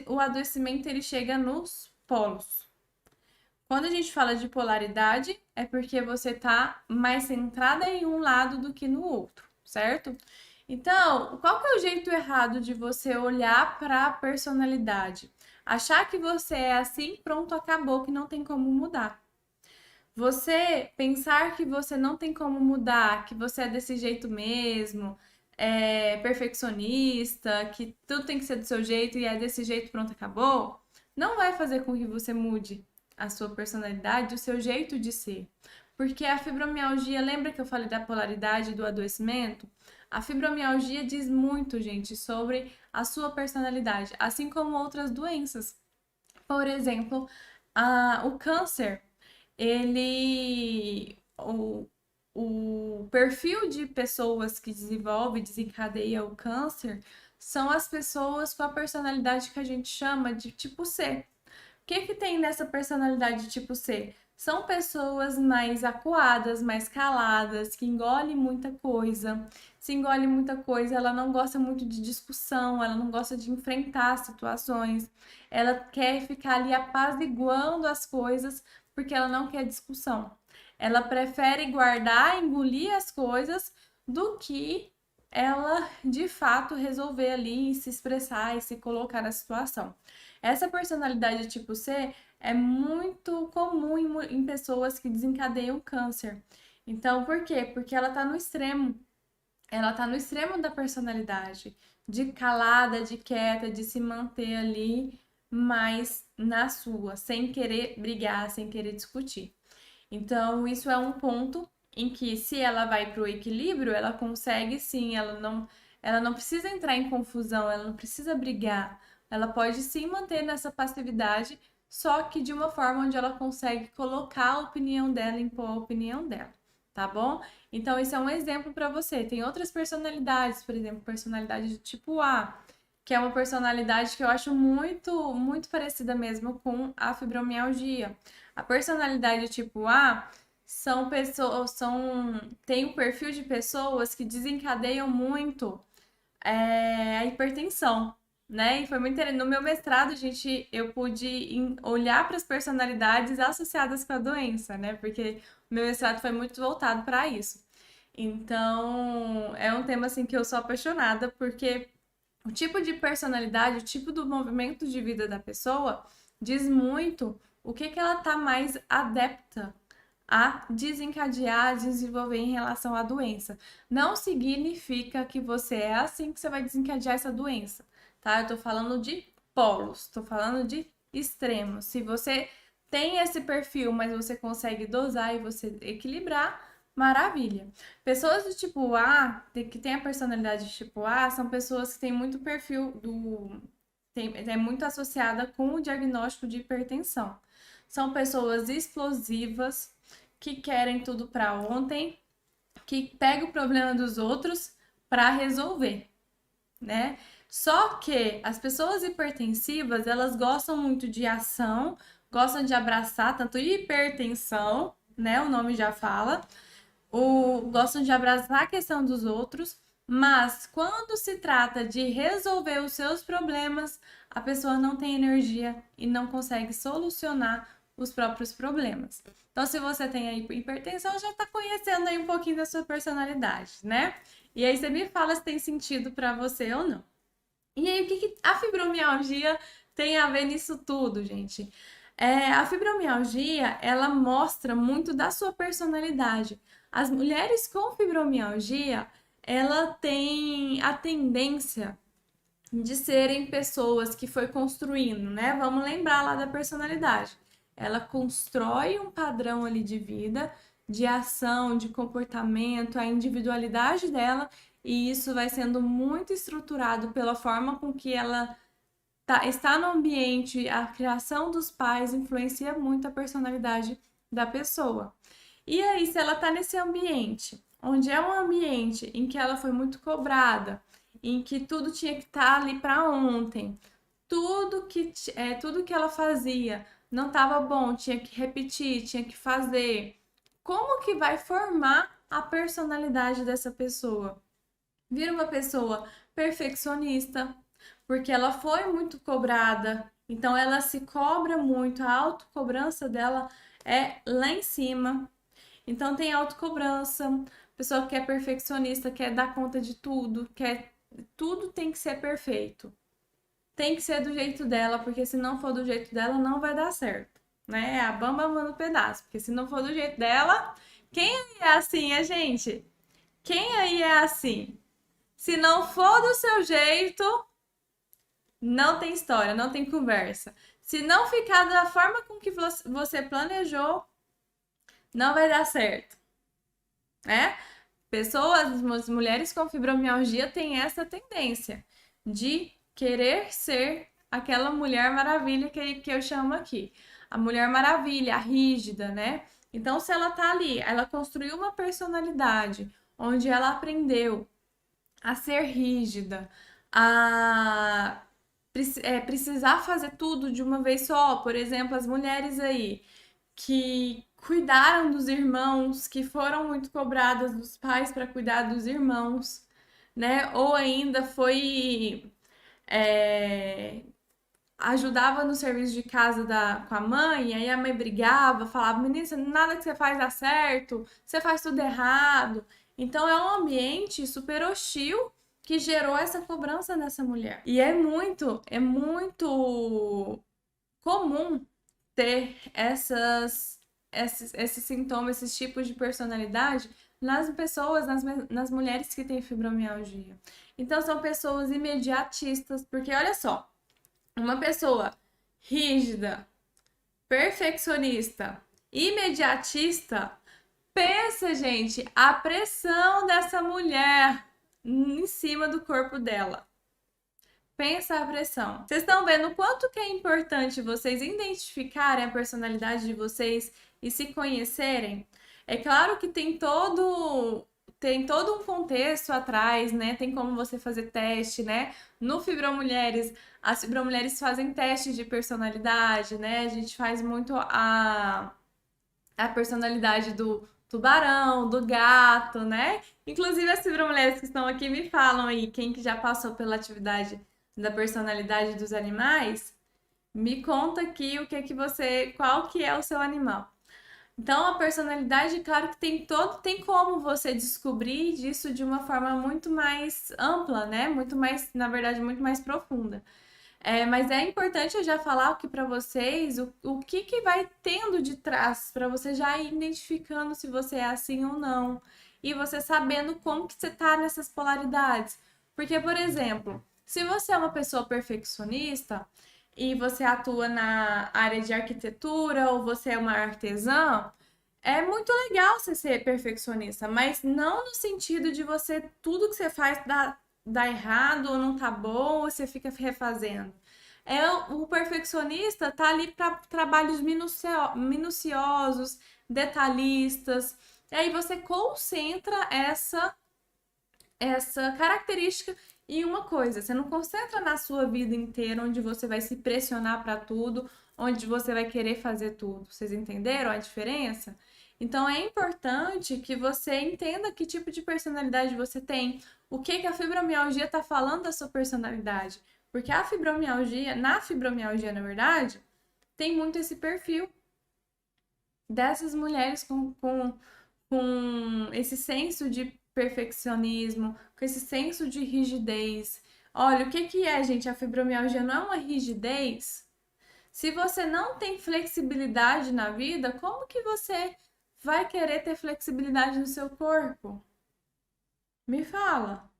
o adoecimento ele chega nos polos. Quando a gente fala de polaridade, é porque você tá mais centrada em um lado do que no outro, certo? Então, qual que é o jeito errado de você olhar para a personalidade? Achar que você é assim, pronto, acabou, que não tem como mudar. Você pensar que você não tem como mudar, que você é desse jeito mesmo, é perfeccionista, que tudo tem que ser do seu jeito e é desse jeito, pronto, acabou, não vai fazer com que você mude a sua personalidade, o seu jeito de ser. Porque a fibromialgia, lembra que eu falei da polaridade do adoecimento? A fibromialgia diz muito, gente, sobre a sua personalidade, assim como outras doenças. Por exemplo, o câncer, ele. O perfil de pessoas que desenvolve e desencadeia o câncer são as pessoas com a personalidade que a gente chama de tipo C. O que que tem nessa personalidade tipo C? São pessoas mais acuadas, mais caladas, que engolem muita coisa. Se engole muita coisa, ela não gosta muito de discussão, ela não gosta de enfrentar situações. Ela quer ficar ali apaziguando as coisas porque ela não quer discussão. Ela prefere guardar, engolir as coisas do que ela de fato resolver ali se expressar e se colocar na situação. Essa personalidade tipo C é muito comum em pessoas que desencadeiam câncer. Então, por quê? Porque ela tá no extremo. Ela tá no extremo da personalidade, de calada, de quieta, de se manter ali, mas na sua, sem querer brigar, sem querer discutir. Então, isso é um ponto em que, se ela vai para o equilíbrio, ela consegue sim, ela não precisa entrar em confusão, ela não precisa brigar, ela pode sim manter nessa passividade, só que de uma forma onde ela consegue colocar a opinião dela, impor a opinião dela, tá bom? Então, esse é um exemplo para você. Tem outras personalidades, por exemplo, personalidade do tipo A, que é uma personalidade que eu acho muito parecida mesmo com a fibromialgia. A personalidade tipo A são pessoas, tem um perfil de pessoas que desencadeiam muito a hipertensão, né? E foi muito interessante. No meu mestrado, gente, eu pude olhar para as personalidades associadas com a doença, né? Porque o meu mestrado foi muito voltado para isso. Então, é um tema assim que eu sou apaixonada, porque o tipo de personalidade, o tipo do movimento de vida da pessoa diz muito o que ela tá mais adepta a desencadear, a desenvolver em relação à doença. Não significa que você é assim que você vai desencadear essa doença, tá? Eu tô falando de polos, tô falando de extremos. Se você tem esse perfil, mas você consegue dosar e você equilibrar, maravilha. Pessoas do tipo A, que tem a personalidade de tipo A, são pessoas que têm muito perfil é muito associada com o diagnóstico de hipertensão. São pessoas explosivas, que querem tudo para ontem, que pegam o problema dos outros para resolver, né? Só que as pessoas hipertensivas, elas gostam muito de ação, gostam de abraçar tanto hipertensão, né? O nome já fala, gostam de abraçar a questão dos outros, mas quando se trata de resolver os seus problemas, a pessoa não tem energia e não consegue solucionar os próprios problemas. Então, se você tem aí hipertensão, já está conhecendo aí um pouquinho da sua personalidade, né? E aí você me fala se tem sentido para você ou não. E aí, o que a fibromialgia tem a ver nisso tudo, gente? A fibromialgia, ela mostra muito da sua personalidade. As mulheres com fibromialgia, ela tem a tendência de serem pessoas que foi construindo, né? Vamos lembrar lá da personalidade. Ela constrói um padrão ali de vida, de ação, de comportamento, a individualidade dela, e isso vai sendo muito estruturado pela forma com que ela está no ambiente, a criação dos pais influencia muito a personalidade da pessoa. E aí, se ela está nesse ambiente, onde é um ambiente em que ela foi muito cobrada, em que tudo tinha que estar ali para ontem, tudo que ela fazia não estava bom, tinha que repetir, tinha que fazer. Como que vai formar a personalidade dessa pessoa? Vira uma pessoa perfeccionista, porque ela foi muito cobrada, então ela se cobra muito, a autocobrança dela é lá em cima. Então tem autocobrança, pessoa que é perfeccionista, quer dar conta de tudo, quer tudo tem que ser perfeito. Tem que ser do jeito dela, porque se não for do jeito dela, não vai dar certo, né? É a bamba no pedaço, porque se não for do jeito dela, quem aí é assim, gente? Quem aí é assim? Se não for do seu jeito, não tem história, não tem conversa. Se não ficar da forma com que você planejou, não vai dar certo, né? Pessoas, as mulheres com fibromialgia têm essa tendência de querer ser aquela mulher maravilha que eu chamo aqui. A mulher maravilha, a rígida, né? Então, se ela tá ali, ela construiu uma personalidade onde ela aprendeu a ser rígida, a precisar fazer tudo de uma vez só. Por exemplo, as mulheres aí que cuidaram dos irmãos, que foram muito cobradas dos pais para cuidar dos irmãos, né? Ou ainda foi ajudava no serviço de casa com a mãe, aí a mãe brigava, falava: menina, nada que você faz dá certo, você faz tudo errado. Então é um ambiente super hostil que gerou essa cobrança nessa mulher. E é muito comum ter esses sintomas, esses tipos de personalidade nas pessoas, nas mulheres que têm fibromialgia. Então, são pessoas imediatistas, porque olha só, uma pessoa rígida, perfeccionista, imediatista, pensa, gente, a pressão dessa mulher em cima do corpo dela. Pensa a pressão. Vocês estão vendo o quanto que é importante vocês identificarem a personalidade de vocês e se conhecerem? É claro que tem todo um contexto atrás, né? Tem como você fazer teste, né? No Fibromulheres, as Fibromulheres fazem teste de personalidade, né? A gente faz muito a personalidade do tubarão, do gato, né? Inclusive as fibromulheres que estão aqui me falam aí, quem que já passou pela atividade da personalidade dos animais, me conta aqui qual que é o seu animal. Então, a personalidade, claro que tem como você descobrir disso de uma forma muito mais ampla, né? Muito mais, na verdade, muito mais profunda. Mas é importante eu já falar aqui para vocês o que vai tendo de trás, para você já ir identificando se você é assim ou não. E você sabendo como que você tá nessas polaridades. Porque, por exemplo, se você é uma pessoa perfeccionista e você atua na área de arquitetura ou você é uma artesã, é muito legal você ser perfeccionista, mas não no sentido de tudo que você faz dá errado ou não tá bom, ou você fica refazendo. O perfeccionista tá ali para trabalhos minuciosos, detalhistas. E aí você concentra essa característica em uma coisa. Você não concentra na sua vida inteira, onde você vai se pressionar para tudo, onde você vai querer fazer tudo. Vocês entenderam a diferença? Então é importante que você entenda que tipo de personalidade você tem, o que a fibromialgia está falando da sua personalidade. Porque na fibromialgia, na verdade, tem muito esse perfil dessas mulheres com esse senso de perfeccionismo, com esse senso de rigidez. Olha, o que é, gente? A fibromialgia não é uma rigidez? Se você não tem flexibilidade na vida, como que você vai querer ter flexibilidade no seu corpo? Me fala.